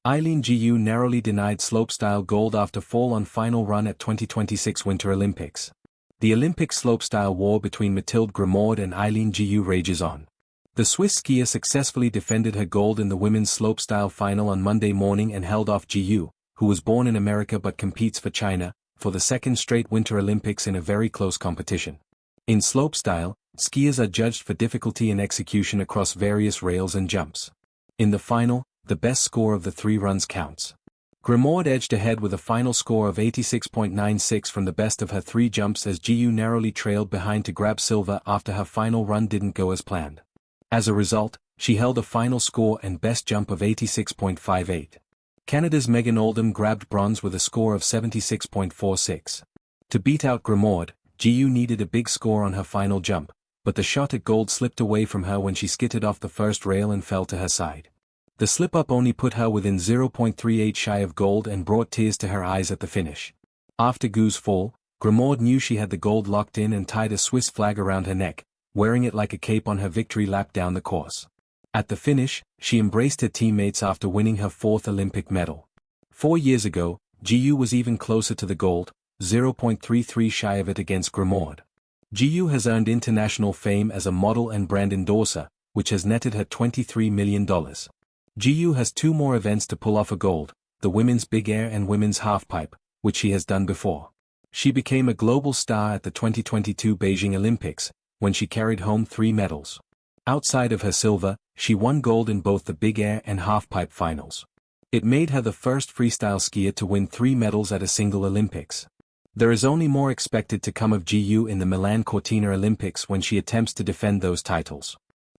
Eileen Gu narrowly denied slopestyle gold after fall on final run at 2026 Winter Olympics. The Olympic slopestyle war between Mathilde Grimaud and Eileen Gu rages on. The Swiss skier successfully defended her gold in the women's slopestyle final on Monday morning and held off Gu, who was born in America but competes for China, for the second straight Winter Olympics in a very close competition. In slopestyle, skiers are judged for difficulty in execution across various rails and jumps. In the final, the best score of the 3 runs counts. Grimaud edged ahead with a final score of 86.96 from the best of her 3 jumps as Gu narrowly trailed behind to grab silver after her final run didn't go as planned. As a result, she held a final score and best jump of 86.58. Canada's Megan Oldham grabbed bronze with a score of 76.46. To beat out Grimaud, Gu needed a big score on her final jump, but the shot at gold slipped away from her when she skidded off the first rail and fell to her side. The slip-up only put her within 0.38 shy of gold and brought tears to her eyes at the finish. After Gu's fall, Grimaud knew she had the gold locked in and tied a Swiss flag around her neck, wearing it like a cape on her victory lap down the course. At the finish, she embraced her teammates after winning her 4th Olympic medal. 4 years ago, Gu was even closer to the gold, 0.33 shy of it against Grimaud. Gu has earned international fame as a model and brand endorser, which has netted her $23 million. Gu has 2 more events to pull off a gold, the women's big air and women's halfpipe, which she has done before. She became a global star at the 2022 Beijing Olympics, when she carried home 3 medals. Outside of her silver, she won gold in both the big air and halfpipe finals. It made her the first freestyle skier to win 3 medals at a single Olympics. There is only more expected to come of Gu in the Milan Cortina Olympics when she attempts to defend those titles.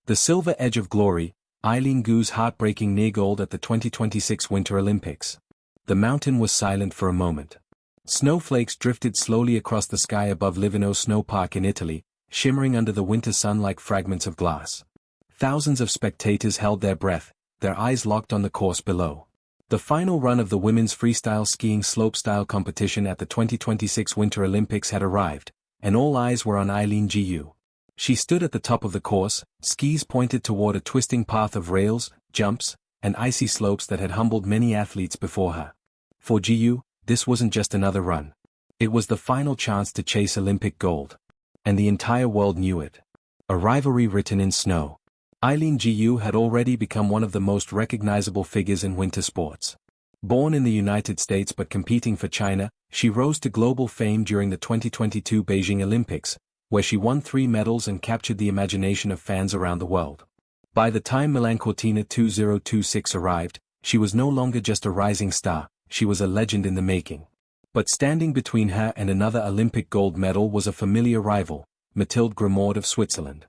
The silver edge of glory, Eileen Gu's heartbreaking near gold at the 2026 Winter Olympics. The mountain was silent for a moment. Snowflakes drifted slowly across the sky above Livigno Snow Park in Italy, shimmering under the winter sun like fragments of glass. Thousands of spectators held their breath, their eyes locked on the course below. The final run of the women's freestyle skiing slopestyle competition at the 2026 Winter Olympics had arrived, and all eyes were on Eileen Gu. She stood at the top of the course, skis pointed toward a twisting path of rails, jumps, and icy slopes that had humbled many athletes before her. For Gu, this wasn't just another run. It was the final chance to chase Olympic gold. And the entire world knew it. A rivalry written in snow. Eileen Gu had already become one of the most recognizable figures in winter sports. Born in the United States but competing for China, she rose to global fame during the 2022 Beijing Olympics, where she won 3 medals and captured the imagination of fans around the world. By the time Milan Cortina 2026 arrived, she was no longer just a rising star, she was a legend in the making. But standing between her and another Olympic gold medal was a familiar rival, Mathilde Grimaud of Switzerland.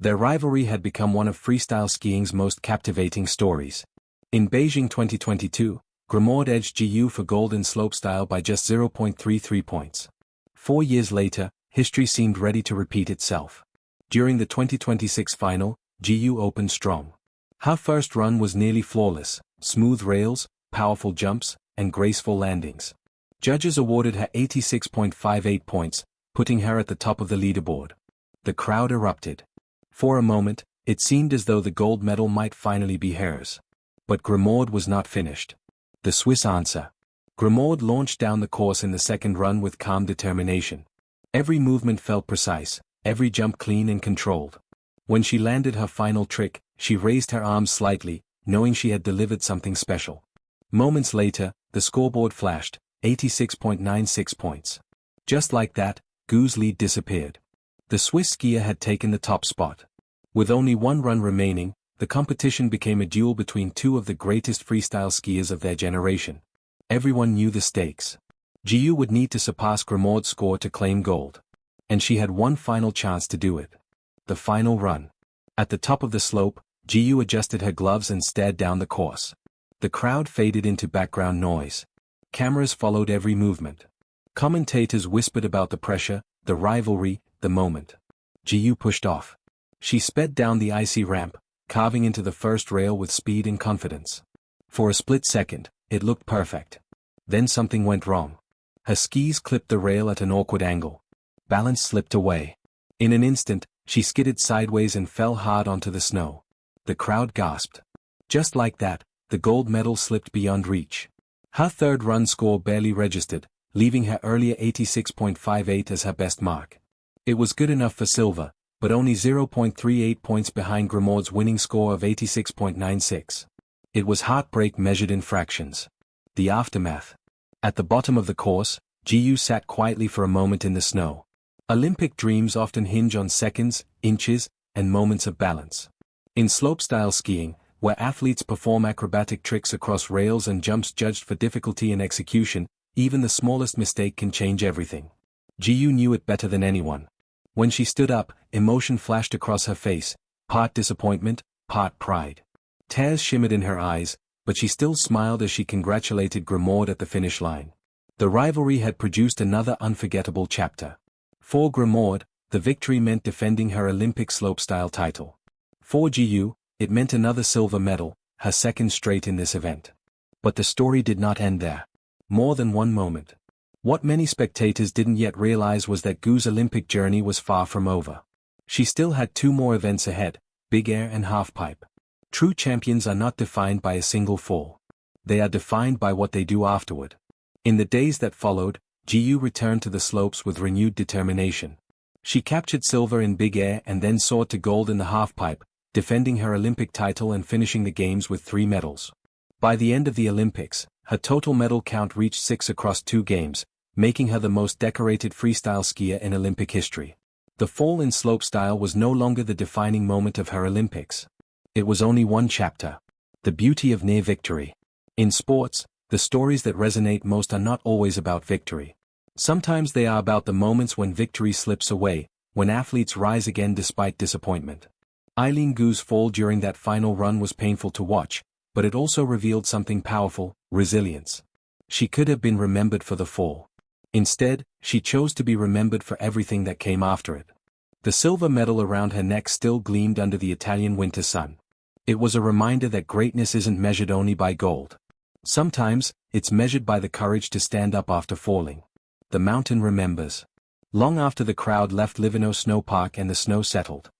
Their rivalry had become one of freestyle skiing's most captivating stories. In Beijing 2022, Grimaud edged Gu for gold in slopestyle by just 0.33 points. 4 years later, history seemed ready to repeat itself. During the 2026 final, Gu opened strong. Her first run was nearly flawless, smooth rails, powerful jumps, and graceful landings. Judges awarded her 86.58 points, putting her at the top of the leaderboard. The crowd erupted. For a moment, it seemed as though the gold medal might finally be hers. But Grimaud was not finished. The Swiss answer. Grimaud launched down the course in the second run with calm determination. Every movement felt precise, every jump clean and controlled. When she landed her final trick, she raised her arms slightly, knowing she had delivered something special. Moments later, the scoreboard flashed, 86.96 points. Just like that, Gu's lead disappeared. The Swiss skier had taken the top spot. With only 1 run remaining, the competition became a duel between 2 of the greatest freestyle skiers of their generation. Everyone knew the stakes. Gu would need to surpass Grimaud's score to claim gold. And she had one final chance to do it. The final run. At the top of the slope, Gu adjusted her gloves and stared down the course. The crowd faded into background noise. Cameras followed every movement. Commentators whispered about the pressure, the rivalry, the moment. Gu pushed off. She sped down the icy ramp, carving into the first rail with speed and confidence. For a split second, it looked perfect. Then something went wrong. Her skis clipped the rail at an awkward angle. Balance slipped away. In an instant, she skidded sideways and fell hard onto the snow. The crowd gasped. Just like that, the gold medal slipped beyond reach. Her third run score barely registered, leaving her earlier 86.58 as her best mark. It was good enough for silver, but only 0.38 points behind Grimaud's winning score of 86.96. It was heartbreak measured in fractions. The aftermath. At the bottom of the course, Jiu sat quietly for a moment in the snow. Olympic dreams often hinge on seconds, inches, and moments of balance. In slopestyle skiing, where athletes perform acrobatic tricks across rails and jumps judged for difficulty and execution, even the smallest mistake can change everything. Jiu knew it better than anyone. When she stood up, emotion flashed across her face, part disappointment, part pride. Tears shimmered in her eyes, but she still smiled as she congratulated Grimaud at the finish line. The rivalry had produced another unforgettable chapter. For Grimaud, the victory meant defending her Olympic slopestyle title. For Jiu, it meant another silver medal, her second straight in this event. But the story did not end there. More than one moment. What many spectators didn't yet realize was that Gu's Olympic journey was far from over. She still had two more events ahead, big air and halfpipe. True champions are not defined by a single fall. They are defined by what they do afterward. In the days that followed, Jiu returned to the slopes with renewed determination. She captured silver in big air and then soared to gold in the halfpipe, defending her Olympic title and finishing the games with 3 medals. By the end of the Olympics, her total medal count reached 6 across 2 games, making her the most decorated freestyle skier in Olympic history. The fall in slopestyle was no longer the defining moment of her Olympics. It was only one chapter. The beauty of near victory. In sports, the stories that resonate most are not always about victory. Sometimes they are about the moments when victory slips away, when athletes rise again despite disappointment. Eileen Gu's fall during that final run was painful to watch, but it also revealed something powerful: resilience. She could have been remembered for the fall. Instead, she chose to be remembered for everything that came after it. The silver medal around her neck still gleamed under the Italian winter sun. It was a reminder that greatness isn't measured only by gold. Sometimes, it's measured by the courage to stand up after falling. The mountain remembers. Long after the crowd left Livigno Snow Park and the snow settled,